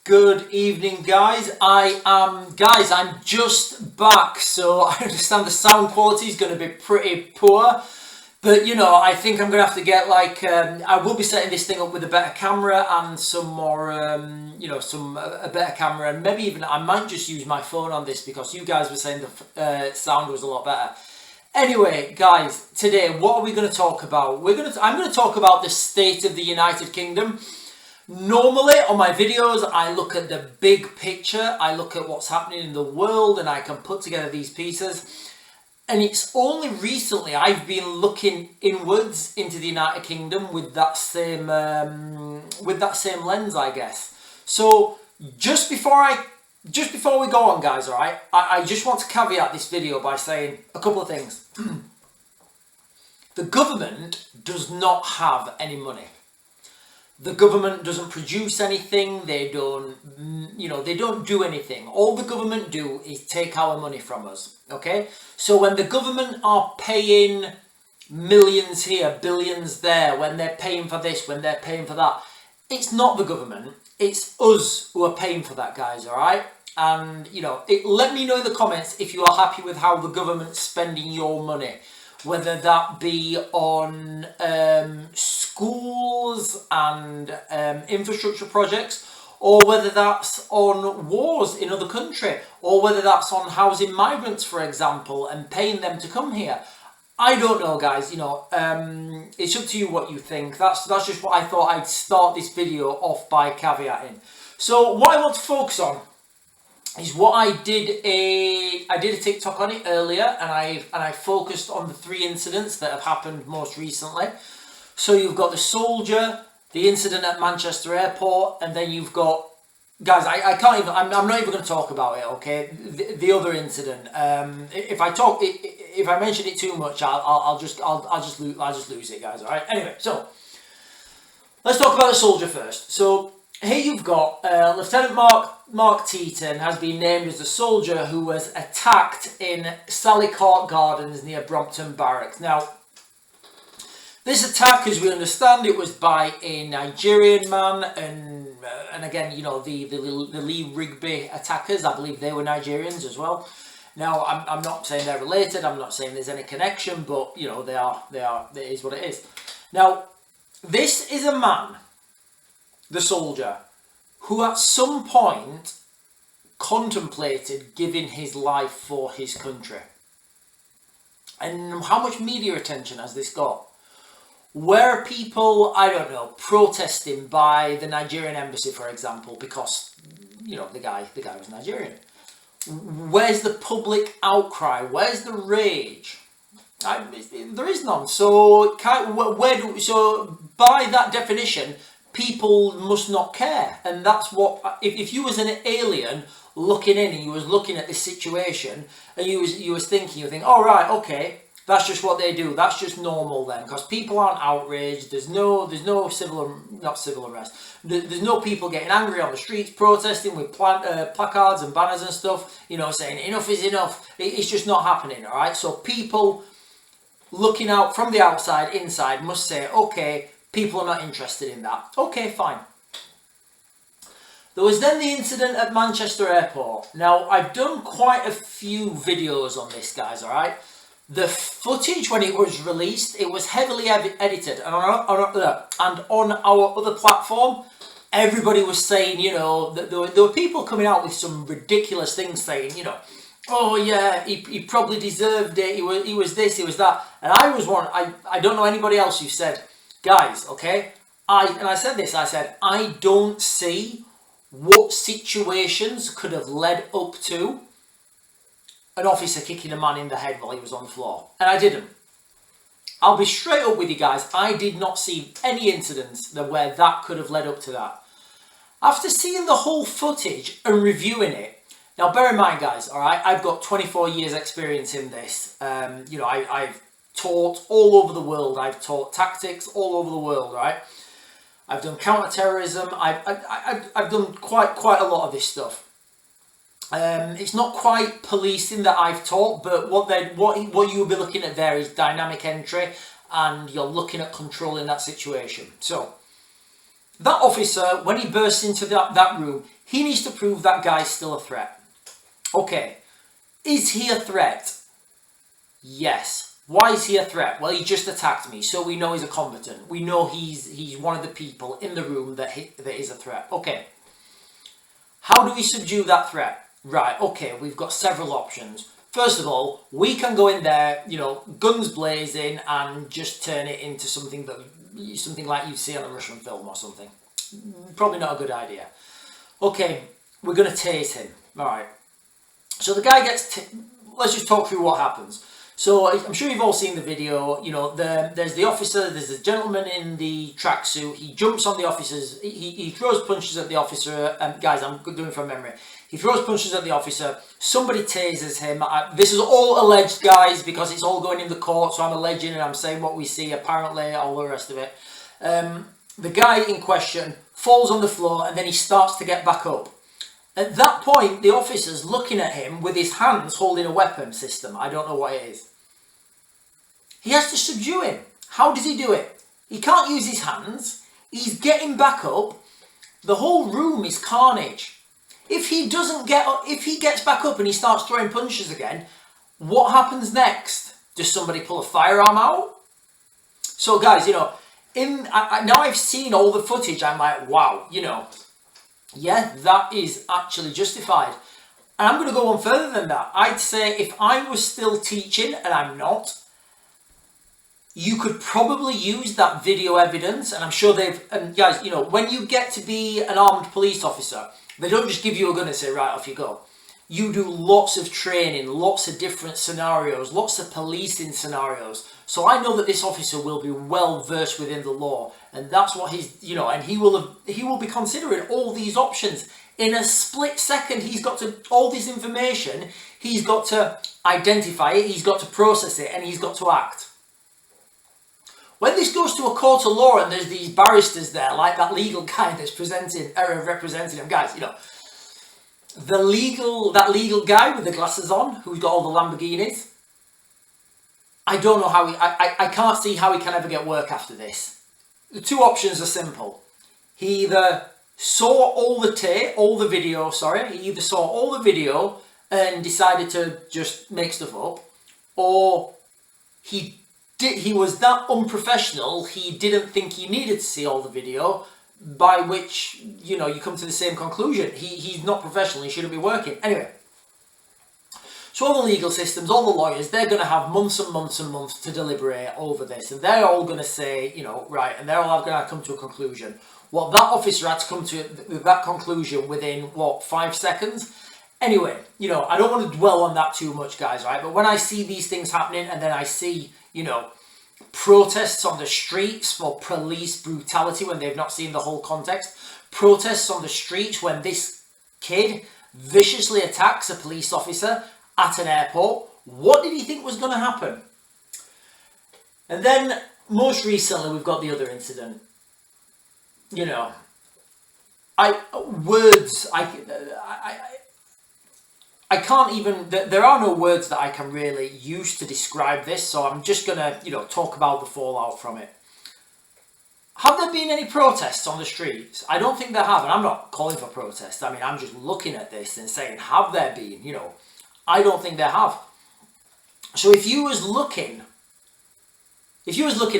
Good evening, guys. I'm just back, so I understand the sound quality is going to be pretty poor. But, I think I'm going to have to get, I will be setting this thing up with a better camera and some more, a better camera. And maybe even, I might just use my phone on this because you guys were saying the sound was a lot better. Anyway, guys, today, what are we going to talk about? I'm going to talk about the state of the United Kingdom. Normally on my videos, I look at the big picture, I look at what's happening in the world, and I can put together these pieces. And it's only recently I've been looking inwards into the United Kingdom with that same lens, I guess. So just before we go on, guys, all right, I just want to caveat this video by saying a couple of things. The government does not have any money. The government doesn't produce anything. They don't do anything. All the government do is take our money from us. Okay? So when the government are paying millions here, billions there, when they're paying for this, when they're paying for that, it's not the government. It's us who are paying for that, guys. All right? And, let me know in the comments if you are happy with how the government's spending your money. Whether that be on schools and infrastructure projects, or whether that's on wars in other countries, or whether that's on housing migrants, for example, and paying them to come here. I don't know, guys. It's up to you what you think. That's just what I thought I'd start this video off by caveating. So what I want to focus on is what I did a TikTok on it earlier, and I focused on the 3 incidents that have happened most recently. So you've got the soldier, the incident at Manchester Airport, and then you've got, guys, I'm not even going to talk about it, okay? The other incident. If I mention it too much, I'll just lose it, guys. All right. Anyway, so let's talk about the soldier first. So here you've got Lieutenant Mark Teaton has been named as the soldier who was attacked in Sally Court Gardens near Brompton Barracks. Now, this attack, as we understand, it was by a Nigerian man, and again, the Lee Rigby attackers, I believe they were Nigerians as well. Now, I'm not saying they're related, I'm not saying there's any connection, but, they are, it is what it is. Now, this is a man, the soldier, who at some point contemplated giving his life for his country. And how much media attention has this got? Where people, I don't know, protesting by the Nigerian embassy, for example, because, the guy was Nigerian. Where's the public outcry? Where's the rage? There is none. So, so by that definition, people must not care. And that's what, if you was an alien looking in and you was looking at this situation and you was thinking, oh right, okay, that's just what they do, that's just normal then, because people aren't outraged, there's no not civil unrest, there's no people getting angry on the streets protesting with placards and banners and stuff, saying enough is enough. It's just not happening. All right, so people looking out from the outside inside must say, okay, people are not interested in that. Okay, fine. There was then the incident at Manchester Airport. Now, I've done quite a few videos on this, guys, all right? The footage, when it was released, it was heavily edited. And on our other platform, everybody was saying, that there were people coming out with some ridiculous things saying, oh yeah, he probably deserved it, he was this, he was that. And I was one, I don't know anybody else who said, guys, okay, I said, I don't see what situations could have led up to an officer kicking a man in the head while he was on the floor. And I didn't. I'll be straight up with you guys, I did not see any incidents where that could have led up to that. After seeing the whole footage and reviewing it, now bear in mind, guys, all right, I've got 24 years experience in this. I've taught all over the world. I've taught tactics all over the world, right? I've done counter-terrorism. I've done quite a lot of this stuff. It's not quite policing that I've taught, but what you'll be looking at there is dynamic entry, and you're looking at controlling that situation. So that officer, when he burst into that room, He needs to prove that guy's still a threat. Okay, is he a threat? Yes. Why is he a threat? Well, he just attacked me, so we know he's a combatant. We know he's one of the people in the room that is a threat. Okay. How do we subdue that threat? Right, okay, we've got several options. First of all, we can go in there, you know, guns blazing, and just turn it into something like you see on a Russian film or something. Probably not a good idea. Okay, we're going to tase him. All right. So the guy gets... let's just talk through what happens. So I'm sure you've all seen the video. You know, there's the officer, there's the gentleman in the tracksuit. He jumps on the officers. He throws punches at the officer. Guys, I'm doing from memory. He throws punches at the officer. Somebody tases him. This is all alleged, guys, because it's all going in the court. So I'm alleging and I'm saying what we see, apparently, all the rest of it. The guy in question falls on the floor and then he starts to get back up. At that point, the officer's looking at him with his hands holding a weapon system. I don't know what it is. He has to subdue him. How does he do it? He can't use his hands. He's getting back up. The whole room is carnage. If he gets back up and he starts throwing punches again, what happens next? Does somebody pull a firearm out? So guys, you know, now I've seen all the footage, I'm like, wow, you know, yeah, that is actually justified. And I'm going to go on further than that. I'd say if I was still teaching, and I'm not, you could probably use that video evidence, and I'm sure and guys, you know, when you get to be an armed police officer, they don't just give you a gun and say, right, off you go. You do lots of training, lots of different scenarios, lots of policing scenarios. So I know that this officer will be well versed within the law, and that's what he's, you know, and he will be considering all these options in a split second. He's got to, all this information, he's got to identify it, he's got to process it, and he's got to act. When this goes to a court of law and there's these barristers there, like that legal guy that's representing him, guys, you know, that legal guy with the glasses on, who's got all the Lamborghinis, I don't know how I can't see how he can ever get work after this. The two options are simple. He either saw all the video and decided to just make stuff up, or he was that unprofessional, he didn't think he needed to see all the video, by which, you know, you come to the same conclusion. He's not professional, he shouldn't be working. Anyway, so all the legal systems, all the lawyers, they're going to have months and months and months to deliberate over this, and they're all going to say, you know, right, and they're all going to come to a conclusion. Well, that officer had to come to that conclusion within, what, 5 seconds? Anyway, you know, I don't want to dwell on that too much, guys, right? But when I see these things happening, and then I see, you know, protests on the streets for police brutality when they've not seen the whole context, protests on the streets when this kid viciously attacks a police officer at an airport, what did he think was going to happen? And then, most recently, we've got the other incident. You know, I can't even, there are no words that I can really use to describe this, so I'm just going to, you know, talk about the fallout from it. Have there been any protests on the streets? I don't think there have, and I'm not calling for protests. I mean, I'm just looking at this and saying, have there been? You know, I don't think there have. So if you was looking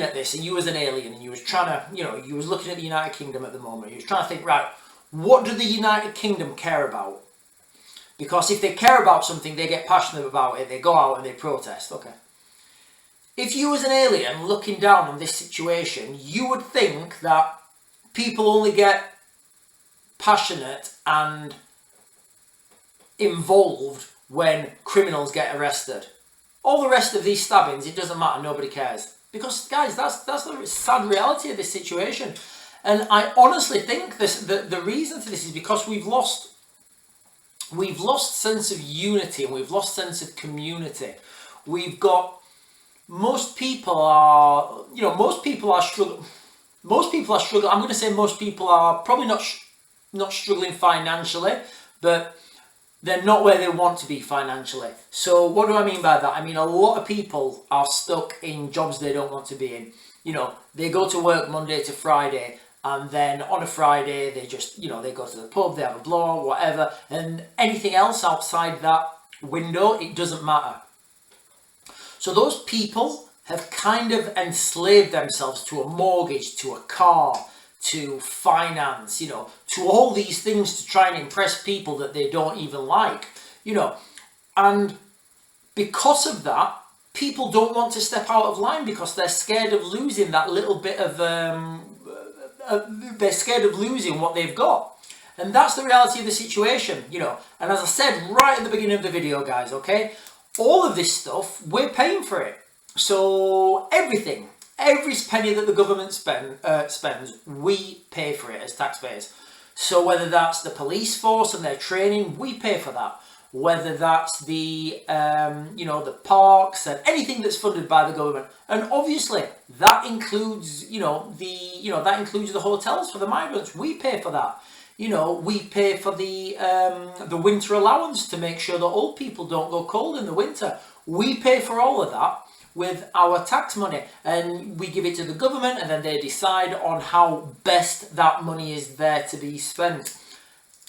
at this and you was an alien and you was trying to, you know, you was looking at the United Kingdom at the moment, you was trying to think, right, what do the United Kingdom care about? Because if they care about something, they get passionate about it, they go out and they protest, okay. If you was an alien looking down on this situation, you would think that people only get passionate and involved when criminals get arrested. All the rest of these stabbings, it doesn't matter, nobody cares. Because, guys, that's the sad reality of this situation. And I honestly think the reason for this is because we've lost sense of unity and we've lost sense of community. We've got, most people are struggling. I'm going to say most people are probably not struggling financially, but they're not where they want to be financially. So what do I mean by that? I mean, a lot of people are stuck in jobs they don't want to be in. You know, they go to work Monday to Friday and then on a Friday they just, they go to the pub, they have a blow, whatever, and anything else outside that window, it doesn't matter. So those people have kind of enslaved themselves to a mortgage, to a car, to finance, to all these things to try and impress people that they don't even like, and because of that, people don't want to step out of line because they're scared of losing that little bit of, they're scared of losing what they've got. And that's the reality of the situation, And as I said right at the beginning of the video, guys, okay, all of this stuff, we're paying for it. So everything, every penny that the government spends, we pay for it as taxpayers. So whether that's the police force and their training, we pay for that. Whether that's the, the parks and anything that's funded by the government, and obviously that includes, that includes the hotels for the migrants. We pay for that. We pay for the winter allowance to make sure that old people don't go cold in the winter. We pay for all of that with our tax money, and we give it to the government, and then they decide on how best that money is there to be spent.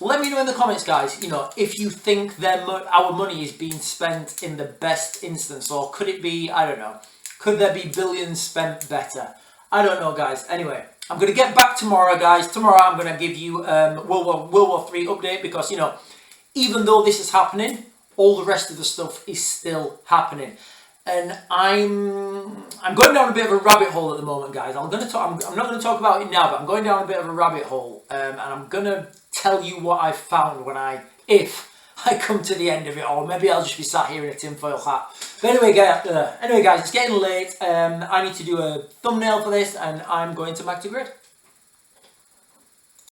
Let me know in the comments, guys, if you think our money is being spent in the best instance, or could it be, I don't know, could there be billions spent better? I don't know, guys. Anyway, I'm going to get back tomorrow, guys. Tomorrow I'm going to give you World War III update because, even though this is happening, all the rest of the stuff is still happening. And I'm going down a bit of a rabbit hole at the moment, guys. I'm not going to talk about it now, but I'm going down a bit of a rabbit hole, and I'm going to tell you what I found if I come to the end of it, or maybe I'll just be sat here in a tinfoil hat. But anyway, guys, it's getting late. I need to do a thumbnail for this, and I'm going to back to grid.